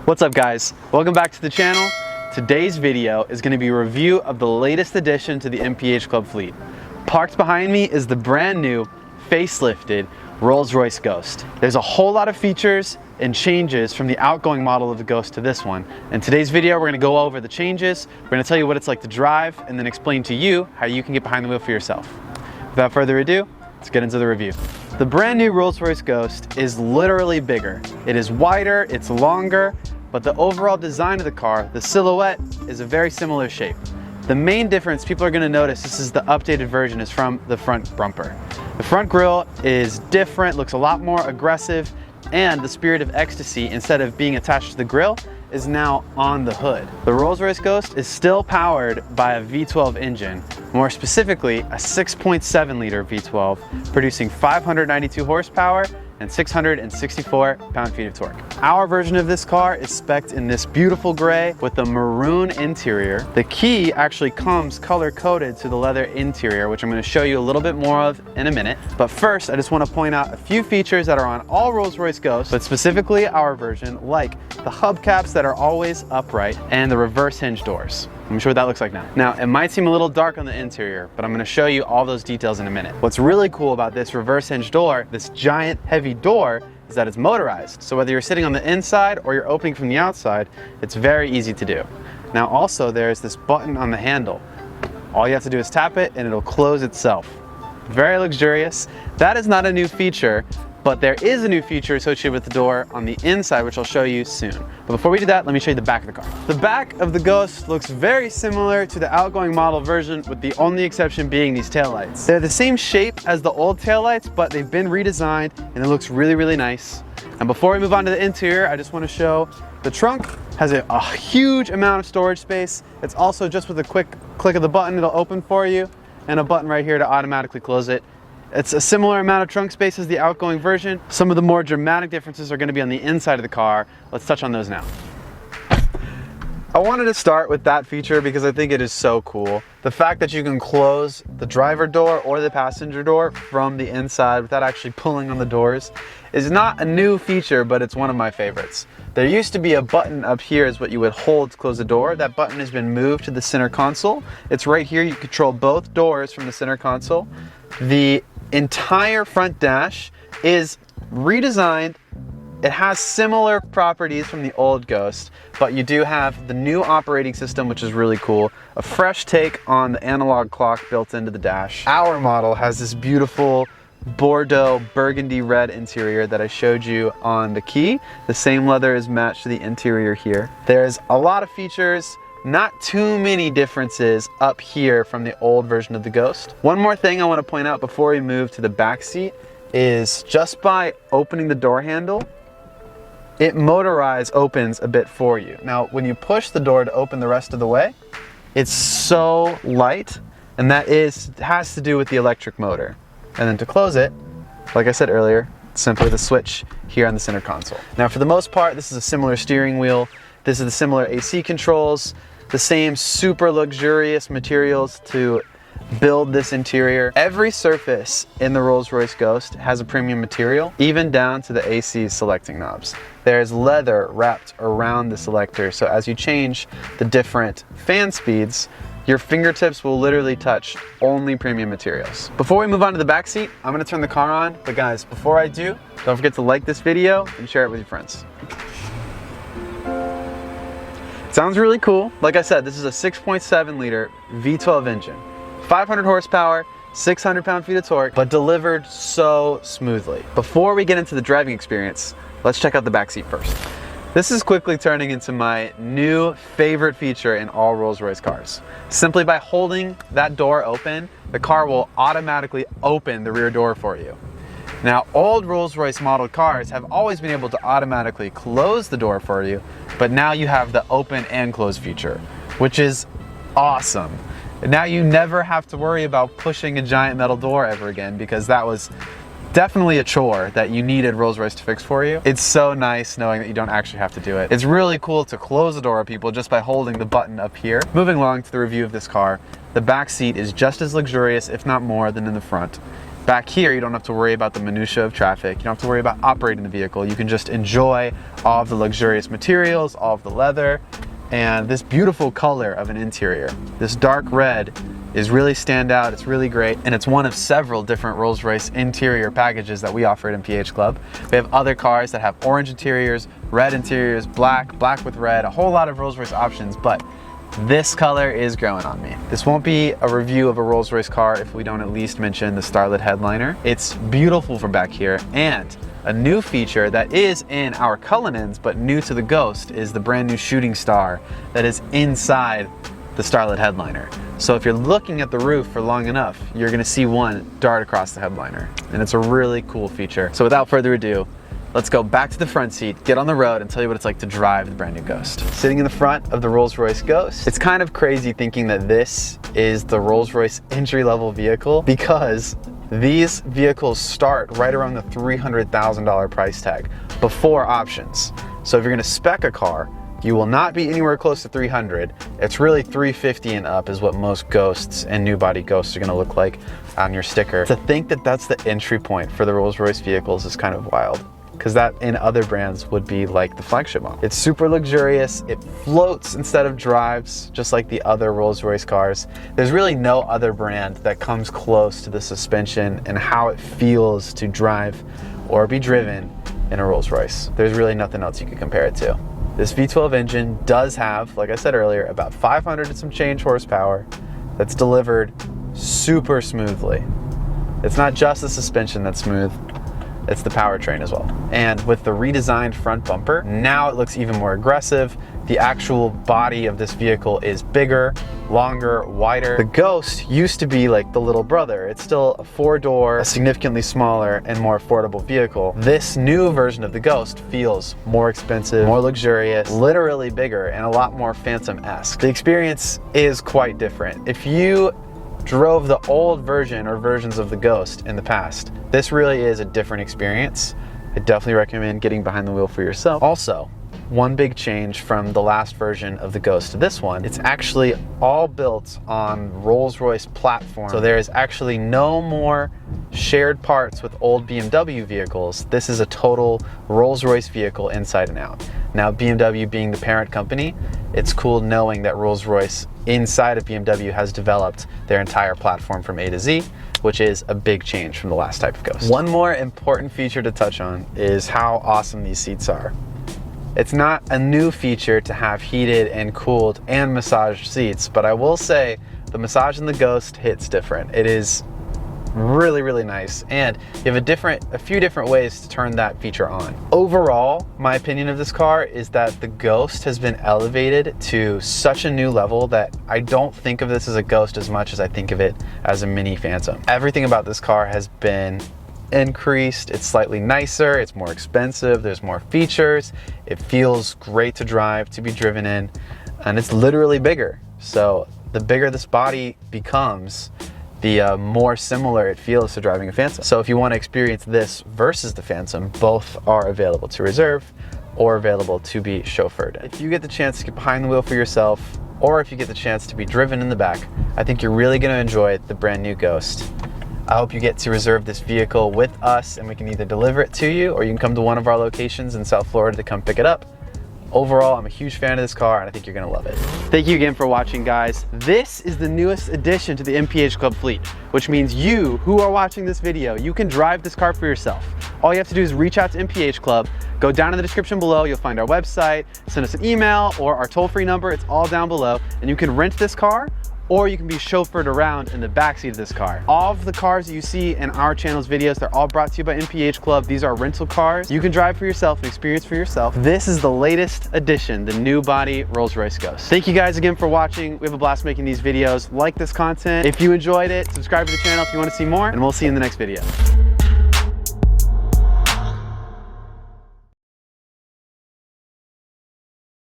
What's up guys? Welcome back to the channel. Today's video is going to be a review of the latest addition to the MPH Club fleet. Parked behind me is the brand new facelifted Rolls-Royce Ghost. There's a whole lot of features and changes from the outgoing model of the Ghost to this one. In today's video, we're going to go over the changes, we're going to tell you what it's like to drive, and then explain to you how you can get behind the wheel for yourself. Without further ado, let's get into the review. The brand new Rolls-Royce Ghost is literally bigger. It is wider, it's longer, but the overall design of the car, the silhouette, is a very similar shape. The main difference people are going to notice, this is the updated version, is from the front bumper. The front grille is different, looks a lot more aggressive, and the Spirit of Ecstasy, instead of being attached to the grille, is now on the hood. The Rolls-Royce Ghost is still powered by a V12 engine, more specifically a 6.7 liter V12, producing 592 horsepower and 664 pound-feet of torque. Our version of this car is spec'd in this beautiful gray with a maroon interior. The key actually comes color-coded to the leather interior, which I'm going to show you a little bit more of in a minute. But first, I just want to point out a few features that are on all Rolls-Royce Ghosts, but specifically our version, like the hubcaps that are always upright and the reverse hinge doors. Let me show you what that looks like now. Now, it might seem a little dark on the interior, but I'm going to show you all those details in a minute. What's really cool about this reverse hinge door, this giant heavy door, is that it's motorized. So whether you're sitting on the inside or you're opening from the outside, it's very easy to do. Now also, there's this button on the handle. All you have to do is tap it and it'll close itself. Very luxurious. That is not a new feature, but there is a new feature associated with the door on the inside, which I'll show you soon. But before we do that, let me show you the back of the car. The back of the Ghost looks very similar to the outgoing model version, with the only exception being these taillights. They're the same shape as the old taillights, but they've been redesigned and it looks really, really nice. And before we move on to the interior, I just want to show the trunk has a huge amount of storage space. It's also just with a quick click of the button, it'll open for you, and a button right here to automatically close it. It's a similar amount of trunk space as the outgoing version. Some of the more dramatic differences are going to be on the inside of the car. Let's touch on those now. I wanted to start with that feature because I think it is so cool. The fact that you can close the driver door or the passenger door from the inside without actually pulling on the doors is not a new feature, but it's one of my favorites. There used to be a button up here is what you would hold to close the door. That button has been moved to the center console. It's right here. You control both doors from the center console. The entire front dash is redesigned. It has similar properties from the old Ghost, but you do have the new operating system, which is really cool. A fresh take on the analog clock built into the dash. Our model has this beautiful Bordeaux burgundy red interior that I showed you on the key. The same leather is matched to the interior here. There's a lot of features, not too many differences up here from the old version of the Ghost. One more thing I want to point out before we move to the back seat is just by opening the door handle, it motorized opens a bit for you. Now, when you push the door to open the rest of the way, it's so light, and that has to do with the electric motor. And then to close it, like I said earlier, simply the switch here on the center console. Now, for the most part, this is a similar steering wheel. This is the similar AC controls, the same super luxurious materials to build this interior. Every surface in the Rolls-Royce Ghost has a premium material, even down to the AC selecting knobs. There's leather wrapped around the selector, so as you change the different fan speeds, your fingertips will literally touch only premium materials. Before we move on to the back seat, I'm going to turn the car on, but guys, before I do, don't forget to like this video and share it with your friends. Sounds really cool. Like I said, this is a 6.7 liter V12 engine. 500 horsepower, 600 pound-feet of torque, but delivered so smoothly. Before we get into the driving experience, let's check out the back seat first. This is quickly turning into my new favorite feature in all Rolls-Royce cars. Simply by holding that door open, the car will automatically open the rear door for you. Now, old Rolls-Royce model cars have always been able to automatically close the door for you, but now you have the open and close feature, which is awesome. Now you never have to worry about pushing a giant metal door ever again, because that was definitely a chore that you needed Rolls-Royce to fix for you. It's so nice knowing that you don't actually have to do it. It's really cool to close the door of people just by holding the button up here. Moving along to the review of this car, the back seat is just as luxurious, if not more, than in the front. Back here, you don't have to worry about the minutia of traffic. You don't have to worry about operating the vehicle. You can just enjoy all of the luxurious materials, all of the leather, and this beautiful color of an interior. This dark red is really stand out. It's really great, and it's one of several different Rolls-Royce interior packages that we offer at MPH Club. We have other cars that have orange interiors, red interiors, black with red, a whole lot of Rolls-Royce options, but this color is growing on me. This won't be a review of a Rolls-Royce car if we don't at least mention the starlit headliner. It's beautiful from back here, and a new feature that is in our Cullinans but new to the Ghost is the brand new shooting star that is inside the starlit headliner. So if you're looking at the roof for long enough, you're gonna see one dart across the headliner, and it's a really cool feature. So without further ado, let's go back to the front seat, get on the road, and tell you what it's like to drive the brand new Ghost. Sitting in the front of the Rolls-Royce Ghost, it's kind of crazy thinking that this is the Rolls-Royce entry-level vehicle, because these vehicles start right around the $300,000 price tag before options. So if you're gonna spec a car, you will not be anywhere close to 300. It's really 350 and up is what most Ghosts and new body Ghosts are gonna look like on your sticker. To think that that's the entry point for the Rolls-Royce vehicles is kind of wild, because that in other brands would be like the flagship model. It's super luxurious, it floats instead of drives, just like the other Rolls-Royce cars. There's really no other brand that comes close to the suspension and how it feels to drive or be driven in a Rolls-Royce. There's really nothing else you could compare it to. This V12 engine does have, like I said earlier, about 500 and some change horsepower that's delivered super smoothly. It's not just the suspension that's smooth, it's the powertrain as well. And with the redesigned front bumper, now it looks even more aggressive. The actual body of this vehicle is bigger, longer, wider. The Ghost used to be like the little brother. It's still a four-door, a significantly smaller and more affordable vehicle. This new version of the Ghost feels more expensive, more luxurious, literally bigger, and a lot more Phantom-esque. The experience is quite different. If you drove the old version or versions of the Ghost in the past, this really is a different experience. I definitely recommend getting behind the wheel for yourself. Also, one big change from the last version of the Ghost to this one, it's actually all built on Rolls-Royce platform. So there is actually no more shared parts with old BMW vehicles. This is a total Rolls-Royce vehicle inside and out. Now, BMW being the parent company, it's cool knowing that Rolls-Royce inside of BMW has developed their entire platform from A to Z, which is a big change from the last type of Ghost. One more important feature to touch on is how awesome these seats are. It's not a new feature to have heated and cooled and massaged seats, but I will say the massage in the Ghost hits different. It is really, really nice, and you have a few different ways to turn that feature on. Overall, my opinion of this car is that the Ghost has been elevated to such a new level that I don't think of this as a Ghost as much as I think of it as a mini Phantom. Everything about this car has been increased. It's slightly nicer, it's more expensive, there's more features, it feels great to drive, to be driven in, and it's literally bigger. So the bigger this body becomes, the more similar it feels to driving a Phantom. So if you want to experience this versus the Phantom, both are available to reserve or available to be chauffeured. If you get the chance to get behind the wheel for yourself, or if you get the chance to be driven in the back, I think you're really going to enjoy the brand new Ghost. I hope you get to reserve this vehicle with us, and we can either deliver it to you or you can come to one of our locations in South Florida to come pick it up. Overall, I'm a huge fan of this car and I think you're gonna love it. Thank you again for watching, guys. This is the newest addition to the MPH Club fleet, which means you who are watching this video, you can drive this car for yourself. All you have to do is reach out to MPH Club, go down in the description below, you'll find our website, send us an email or our toll-free number, it's all down below, and you can rent this car or you can be chauffeured around in the backseat of this car. All of the cars that you see in our channel's videos, they're all brought to you by MPH Club. These are rental cars. You can drive for yourself and experience for yourself. This is the latest addition, the new body Rolls-Royce Ghost. Thank you guys again for watching. We have a blast making these videos. Like this content. If you enjoyed it, subscribe to the channel if you want to see more, and we'll see you in the next video.